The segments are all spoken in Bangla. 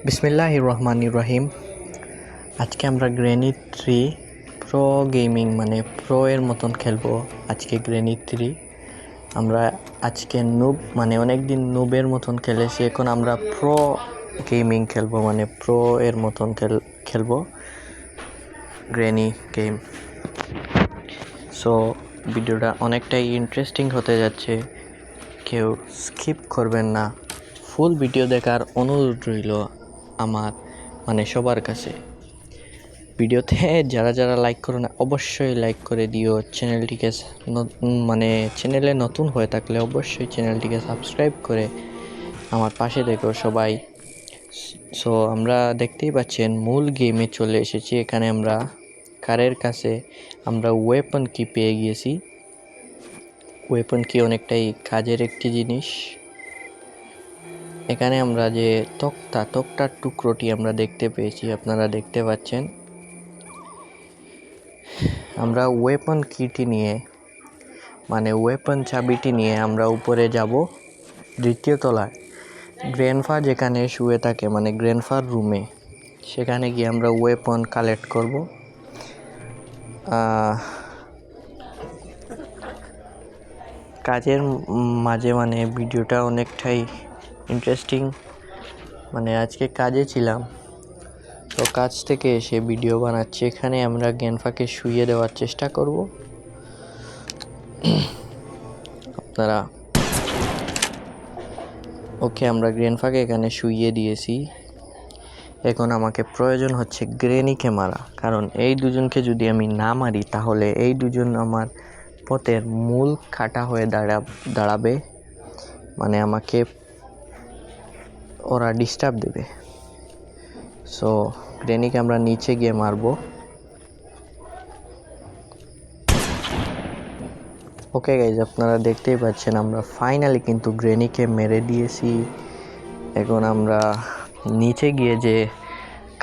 বিসমিল্লাহির রহমানির রহিম। আজকে আমরা গ্রেনি 3 প্রো গেমিং প্রো এর মতন খেলবো। আজকে গ্রেনি 3 আমরা আজকে নুব অনেক দিন নুবের মতন খেলেছি, এখন আমরা প্রো গেমিং খেলবো, প্রো এর মতন খেলবো গ্রেনি গেম। সো ভিডিওটা অনেকটাই ইন্টারেস্টিং হতে যাচ্ছে, কেউ স্কিপ করবেন না। ফুল ভিডিও দেখার অনুরোধ রইল আমার সবার কাছে। ভিডিওতে যারা লাইক করো না অবশ্যই লাইক করে দিও। চ্যানেলটিকে চ্যানেলে নতুন হয়ে থাকলে অবশ্যই চ্যানেলটিকে সাবস্ক্রাইব করে আমার পাশে দেখো সবাই। সো আমরা দেখতেই পাচ্ছেন মূল গেমে চলে এসেছি। এখানে আমরা কারের কাছে আমরা ওয়েপন কি পেয়ে গিয়েছি। ওয়েপন কি অনেকটাই কাজের একটি জিনিস। এখানে আমরা যে তক্তার টুকরোটি আমরা দেখতে পেয়েছি, আপনারা দেখতে পাচ্ছেন। আমরা ওয়েপন কিটি নিয়ে ওয়েপন চাবিটি নিয়ে আমরা উপরে যাব দ্বিতীয় তলায়। গ্র্যান্ডফা যেখানে শুয়ে থাকে গ্র্যান্ডফার রুমে, সেখানে গিয়ে আমরা ওয়েপন কালেক্ট করব। কাজের মাঝে ভিডিওটা অনেকটাই ইন্টারেস্টিং। আজকে কাজে ছিলাম, তো কাজ থেকে এসে ভিডিও বানাচ্ছি। এখানে আমরা গ্র্যান্ডফাকে শুইয়ে দেওয়ার চেষ্টা করব। আপনারা ওকে, আমরা গ্র্যান্ডফাকে এখানে শুইয়ে দিয়েছি। এখন আমাকে প্রয়োজন হচ্ছে গ্রেনিকে মারা, কারণ এই দুজনকে যদি আমি না মারি তাহলে এই দুজন আমার পথের মূল কাঁটা হয়ে দাঁড়াবে। আমাকে ওরা ডিস্টার্ব দেবে। সো গ্রেনিকে আমরা নিচে গিয়ে মারবো। ওকে গাইজ, আপনারা দেখতেই পাচ্ছেন আমরা ফাইনালি কিন্তু গ্রেনিকে মেরে দিয়েছি। এখন আমরা নিচে গিয়ে যে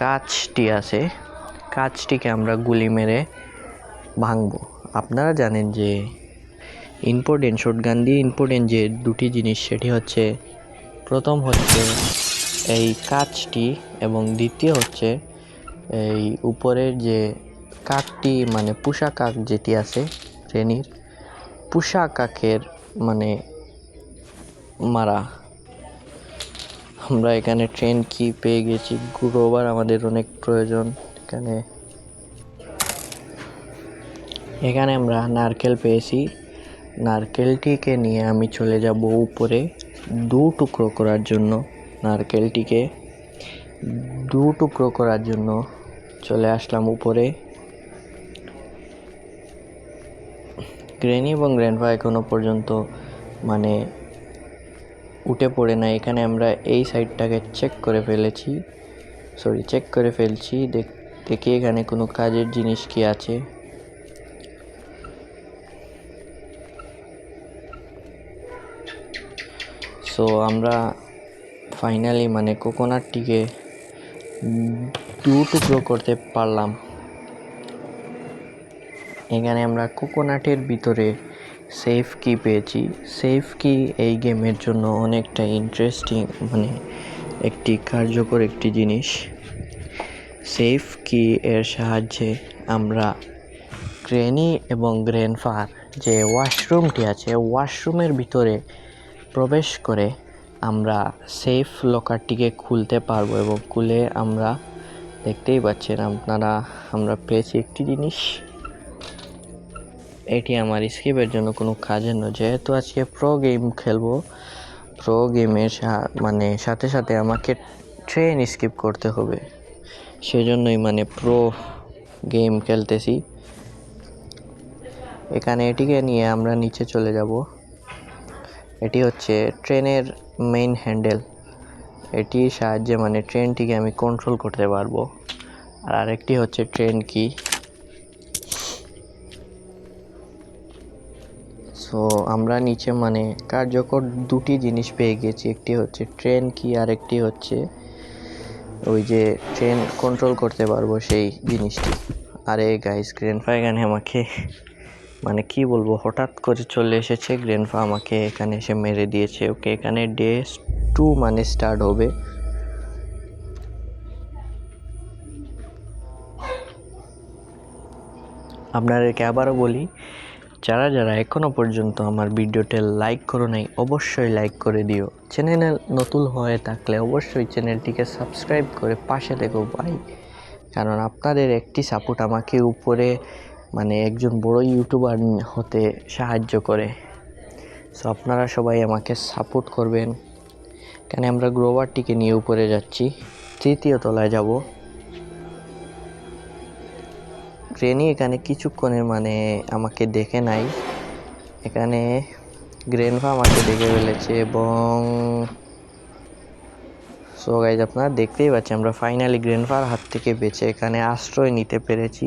কাঁচটি আছে, কাঁচটিকে আমরা গুলি মেরে ভাঙবো। আপনারা জানেন যে শটগান দিয়ে ইম্পর্টেন্ট যে দুটি জিনিস, সেটি হচ্ছে প্রথম হচ্ছে এই কাঁচটি এবং দ্বিতীয় হচ্ছে এই উপরের যে কাকটি পুষা কাক যেটি আছে ট্রেনির, পুষা কাকের মারা। আমরা এখানে ট্রেন কি পেয়ে গেছি, গ্রোবার আমাদের অনেক প্রয়োজন। এখানে আমরা নারকেল পেয়েছি। নারকেলটিকে নিয়ে আমি চলে যাব উপরে দু টুকরো করার জন্য। নারকেলটিকে দু টুকরো করার জন্য চলে আসলাম উপরে। গ্রেনি এবং গ্র্যান্ডপা এখনো পর্যন্ত উঠে পড়ে না। এখানে আমরা এই সাইডটাকে চেক করে ফেলছি দেখি এখানে কোনো কাজের জিনিস কি আছে। সো আমরা ফাইনালি কোকোনাটটিকে দু টুকরো করতে পারলাম। এখানে আমরা কোকোনাটের ভিতরে সেফ কি পেয়েছি। সেফ কি এই গেমের জন্য অনেকটা ইন্টারেস্টিং, একটি কার্যকর একটি জিনিস। সেফ কি এর সাহায্যে আমরা গ্রেনি এবং গ্র্যান্ডফার যে ওয়াশরুমটি আছে, ওয়াশরুমের ভিতরে প্রবেশ করে আমরা সেফ লকারটিকে খুলতে পারবো। এবং খুলে আমরা দেখতেই পাচ্ছেন আপনারা, আমরা পেয়েছি একটি জিনিস। এটি আমার স্কিপের জন্য কোনো কাজের নয়, যেহেতু আজকে প্রো গেম খেলবো। প্রো গেমের সাথে সাথে আমাকে ট্রেন স্কিপ করতে হবে, সেজন্যই প্রো গেম খেলতেছি। এখানে এটিকে নিয়ে আমরা নিচে চলে যাব। এটি হচ্ছে ট্রেনের মেইন হ্যান্ডেল। এটির সাহায্যে ট্রেনটিকে আমি কন্ট্রোল করতে পারবো। আর আরেকটি হচ্ছে ট্রেন কি। সো আমরা নিচে কার্যকর দুটি জিনিস পেয়ে গেছি। একটি হচ্ছে ট্রেন কি, আর একটি হচ্ছে ওই যে ট্রেন কন্ট্রোল করতে পারবো সেই জিনিসটি। আরে গাইস, গ্র্যান্ডপা এখানে আমাকে কি বলবো, হঠাৎ করে চলে এসেছে। গ্র্যান্ডপা আমাকে এখানে এসে মেরে দিয়েছে। ওকে, এখানে ডে 2 স্টার্ট হবে। আপনাদেরকে আবারও বলি, যারা যারা এখনও পর্যন্ত আমার ভিডিওটা লাইক করো নাই অবশ্যই লাইক করে দিও। চ্যানেল নতুন হয়ে থাকলে অবশ্যই চ্যানেলটিকে সাবস্ক্রাইব করে পাশে থেকো ভাই, কারণ আপনাদের একটি সাপোর্ট আমাকে উপরে মানে একজন বড় ইউটিউবার হতে সাহায্য করে। সো আপনারা সবাই আমাকে সাপোর্ট করবেন। কেন আমরা গ্রোভারটিকে নিয়ে উপরে যাচ্ছি, 3য় তলায় যাব। গ্রেনি এখানে কিছুক্ষণের মানে আমাকে দেখে নাই, এখানে গ্রেনফা আমাকে দেখে ফেলেছে এবং সো গাইজ আপনারা দেখতেই পাচ্ছেন আমরা ফাইনালি গ্রেনফার হাত থেকে বেঁচে এখানে আশ্রয় নিতে পেরেছি।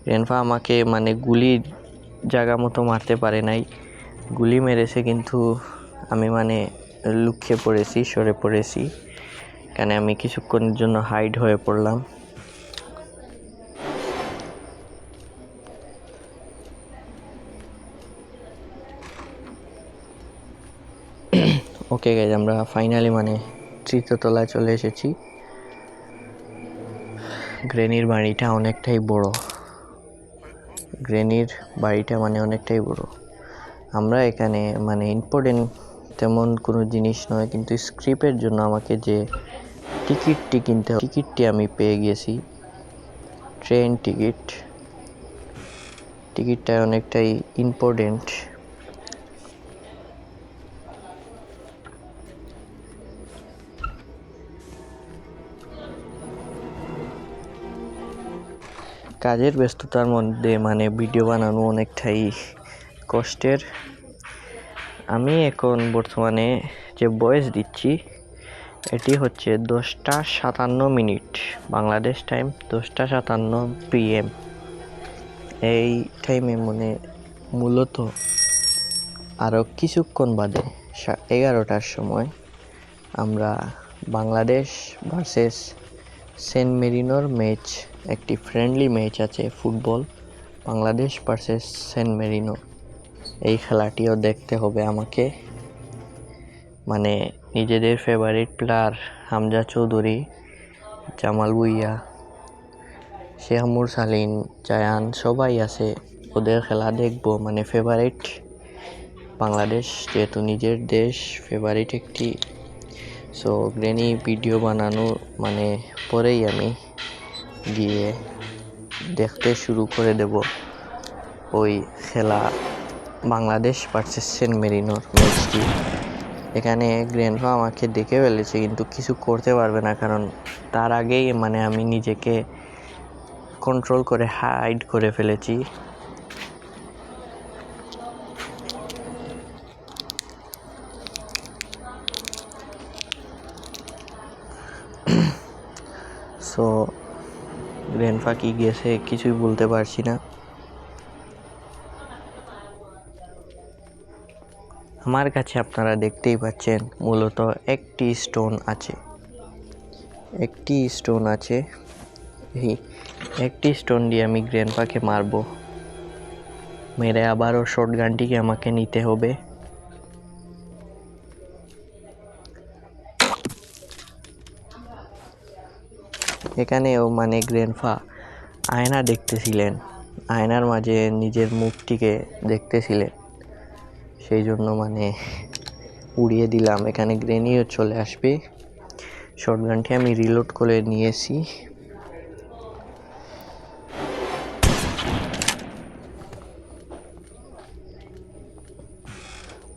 গ্রেনফা আমাকে মানে গুলির জায়গা মতো মারতে পারে নাই, গুলি মেরেছে, কিন্তু আমি মানে লুকিয়ে পড়েছি, সরে পড়েছি। এখানে আমি কিছুক্ষণের জন্য হাইড হয়ে পড়লাম। ওকে গাইজ, আমরা ফাইনালি মানে 3য় তলায় চলে এসেছি। গ্রেনির বাড়িটা অনেকটাই বড়, গ্রেনির বাড়িটা মানে অনেকটাই বড়। আমরা এখানে মানে ইম্পর্টেন্ট তেমন কোনো জিনিস নয়, কিন্তু স্ক্রিপ্টের জন্য আমাকে যে টিকিটটি কিনতে হবে, টিকিটটি আমি পেয়ে গেছি, ট্রেন টিকিট। টিকিটটা অনেকটাই ইম্পর্টেন্ট। কাজের ব্যস্ততার মধ্যে মানে ভিডিও বানানো অনেকটাই কষ্টের। আমি এখন বর্তমানে যে ভয়েস দিচ্ছি এটি হচ্ছে 10:57 বাংলাদেশ টাইম, 10:57 PM। এই টাইমে মানে মূলত আরও কিছুক্ষণ বাদে 11টার সময় আমরা বাংলাদেশ ভার্সেস সেন্ট মেরিনোর ম্যাচ, একটি ফ্রেন্ডলি ম্যাচ আছে football, Bangladesh versus saint Marino. এই খেলাটিও দেখতে হবে আমাকে। মানে নিজেদের ফেভারিট প্লেয়ার হামজা চৌধুরী, জামাল ভুঁইয়া, শেখ মুরসালিন, জায়ান সবাই আছে, ওদের খেলা দেখবো। মানে ফেভারিট বাংলাদেশ, যেহেতু নিজের দেশ, ফেভারিট একটি। সো গ্রেনি ভিডিও বানানো মানে পরেই আমি গিয়ে দেখতে শুরু করে দেব ওই খেলা, বাংলাদেশ ভার্সেস সেন্ট মেরিনোর ম্যাচটি। এখানে গ্রেনফা আমাকে দেখে ফেলেছে, কিন্তু কিছু করতে পারবে না, কারণ তার আগেই মানে আমি নিজেকে কন্ট্রোল করে হাইড করে ফেলেছি। সো গ্রেনফা কি গেছে কিছুই বলতে পারছি না। আমার কাছে আপনারা দেখতেই পাচ্ছেন মূলত একটি স্টোন আছে, একটি স্টোন আছে। এই একটি স্টোন দিয়ে আমি গ্র্যান্ডপাকে মারবো, মেরে আবারও শর্ট গানটিকে আমাকে নিতে হবে। এখানেও মানে গ্র্যান্ডপা আয়না দেখতেছিলেন, আয়নার মাঝে নিজের মুখটিকে দেখতেছিলেন, সেই জন্য মানে উড়িয়ে দিলাম। এখানে গ্রেনিও চলে আসবে। শর্ট গানটি আমি রিলোড করে নিয়েছি।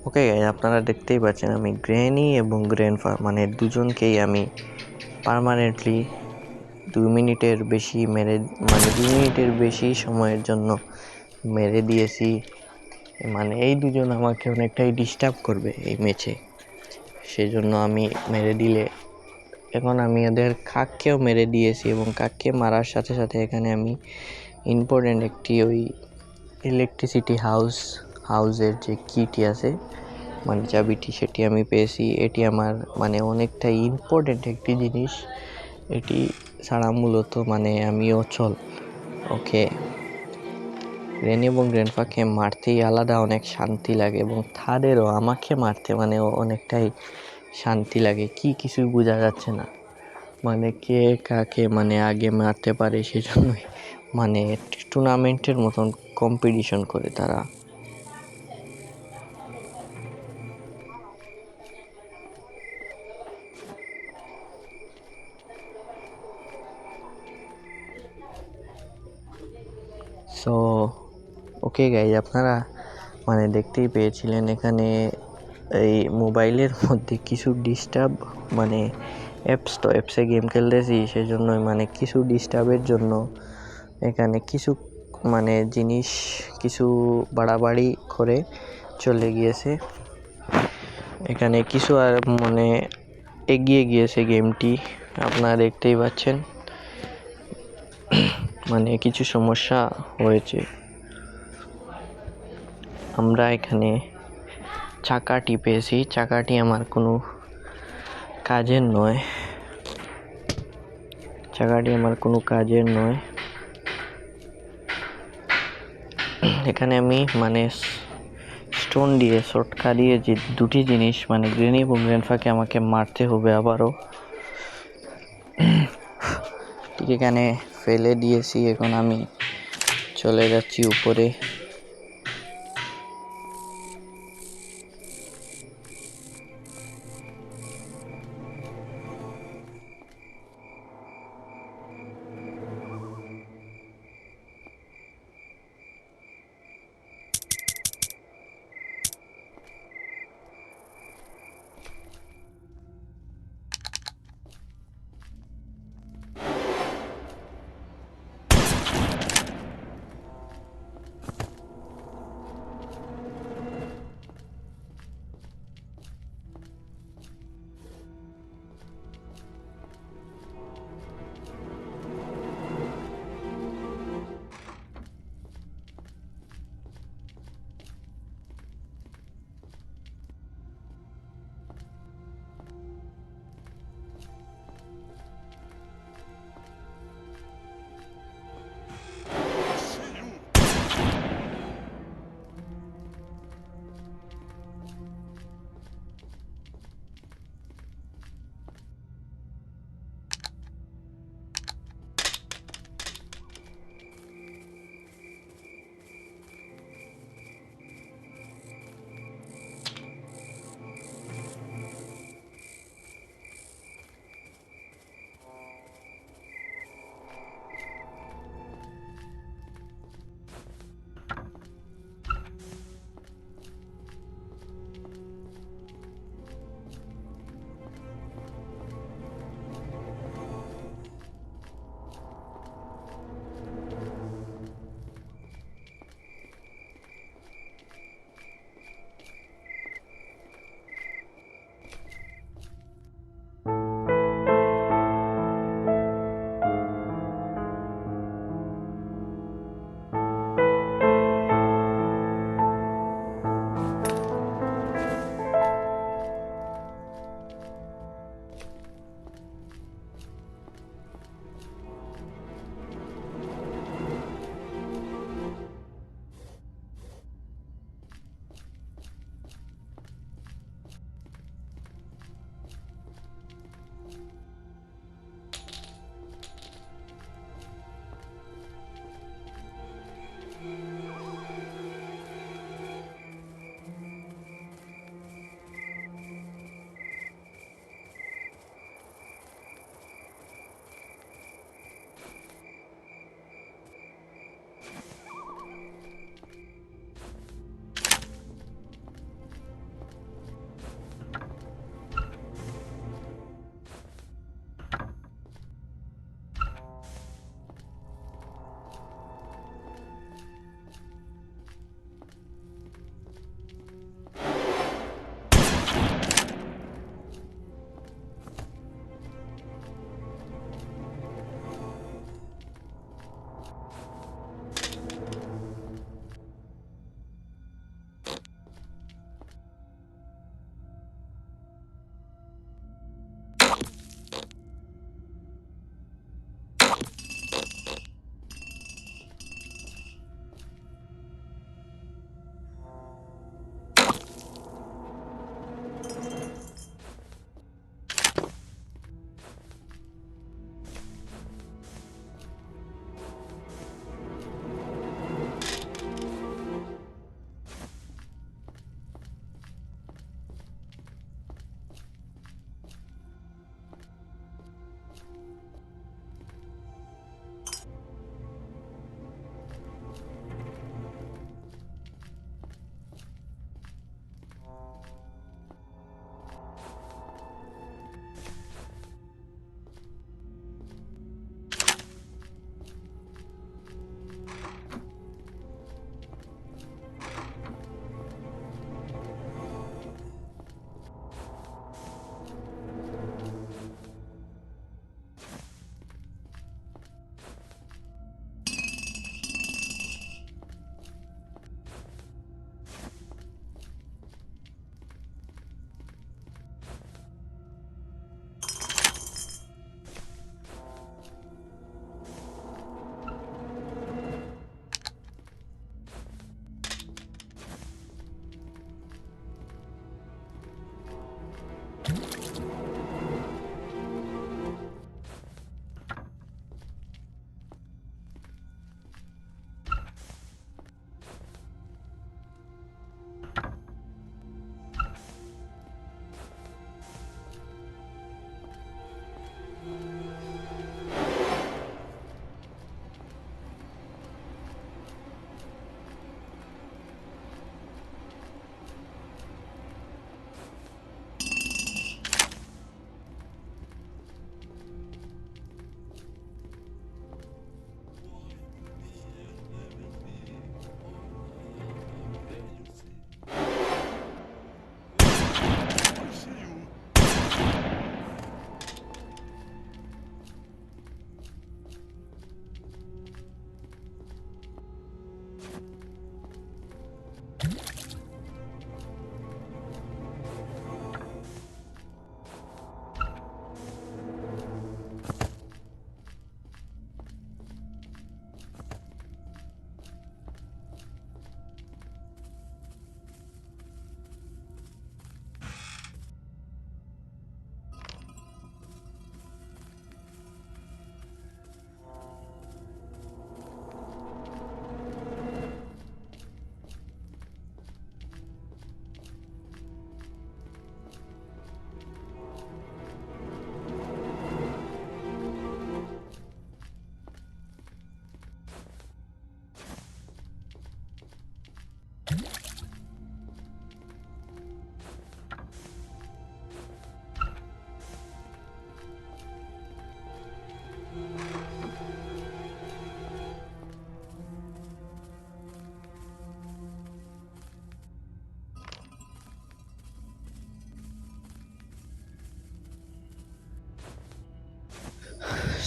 ওকে গাইস, আপনারা দেখতেই পাচ্ছেন আমি গ্রেনি এবং গ্র্যান্ডপা মানে দুজনকেই আমি পার্মানেন্টলি 2 মিনিটের বেশি মেরে, মানে 2 মিনিটের বেশি সময়ের জন্য মেরে দিয়েছি। মানে এই দুজন আমাকে অনেকটাই ডিস্টার্ব করবে এই ম্যাচে, সেই জন্য আমি মেরে দিলে, এখন আমি ওদের কাককেও মেরে দিয়েছি এবং কাককে মারার সাথে সাথে এখানে আমি ইম্পর্টেন্ট একটি ওই ইলেকট্রিসিটি হাউসের যে কিটি আছে মানে চাবিটি, সেটি আমি পেয়েছি। এটি আমার মানে অনেকটাই ইম্পর্টেন্ট একটি জিনিস, এটি ছাড়া মূলত মানে আমি অচল। ওকে, গ্রেনি এবং গ্র্যান্ডপাকে মারতেই আলাদা অনেক শান্তি লাগে এবং তাদেরও আমাকে মারতে মানে অনেকটাই শান্তি লাগে, কি কিছুই বোঝা যাচ্ছে না। মানে কে কাকে মানে আগে মারতে পারে সেজন্যই মানে টুর্নামেন্টের মতন কম্পিটিশন করে তারা। সো ওকে গাইজ, আপনারা মানে দেখতেই পেয়েছিলেন এখানে এই মোবাইলের মধ্যে কিছু ডিস্টার্ব মানে অ্যাপসে গেম খেলতেছি, সেজন্যই মানে কিছু ডিস্টার্বের জন্য এখানে কিছু মানে জিনিস কিছু বাড়াবাড়ি করে চলে গিয়েছে। এখানে কিছু আর মানে এগিয়ে গিয়েছে গেমটি, আপনারা দেখতেই পাচ্ছেন। মানে কিছু সমস্যা হয়েছে। আমরা এখানে চাকাটি পেয়েছি, চাকাটি আমার কোনো কাজের নয়, এখানে আমি মানে স্টোন দিয়ে শর্টকা দিয়ে যে দুটি জিনিস মানে গ্রেনি এবং গ্র্যান্ডফাকে আমাকে মারতে হবে আবারও, ঠিক এখানে ফেলে দিয়েছি। এখন আমি চলে যাচ্ছি উপরে।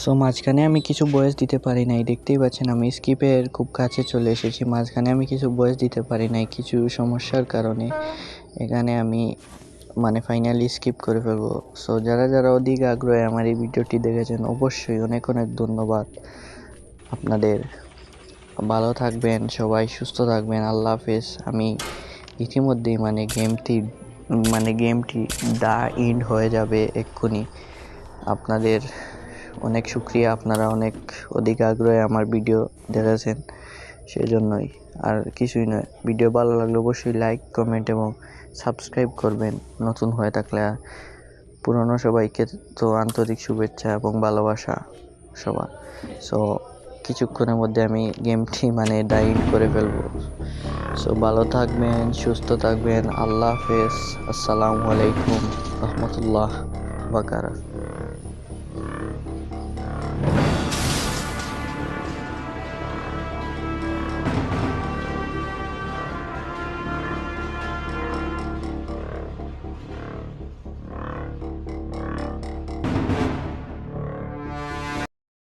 সো মাঝখানে আমি কিছু ভয়েস দিতে পারি নাই, দেখতেই পাচ্ছেন আমি স্কিপের খুব কাছে চলে এসেছি। মাঝখানে আমি কিছু ভয়েস দিতে পারি নাই কিছু সমস্যার কারণে, এখানে আমি মানে ফাইনালি স্কিপ করে ফেলবো। সো যারা যারা অধিক আগ্রহে আমার এই ভিডিওটি দেখেছেন অবশ্যই অনেক অনেক ধন্যবাদ আপনাদের। ভালো থাকবেন সবাই, সুস্থ থাকবেন, আল্লাহ হাফেজ। আমি ইতিমধ্যেই গেমটি দা এন্ড হয়ে যাবে এক্ষুনি। আপনাদের অনেক শুক্রিয়া, আপনারা অনেক অধিক আগ্রহে আমার ভিডিও দেখেছেন, সেই জন্যই, আর কিছুই নয়। ভিডিও ভালো লাগলে অবশ্যই লাইক, কমেন্ট এবং সাবস্ক্রাইব করবেন নতুন হয়ে থাকলে। পুরনো সবাইকে তো আন্তরিক শুভেচ্ছা এবং ভালোবাসা সবার। সো কিছুক্ষণের মধ্যে আমি গেমটি ডাইন করে ফেলবো। সো ভালো থাকবেন, সুস্থ থাকবেন, আল্লাহ হাফেজ, আসসালামু আলাইকুম রহমতুল্লাহ বারাকাতুহু।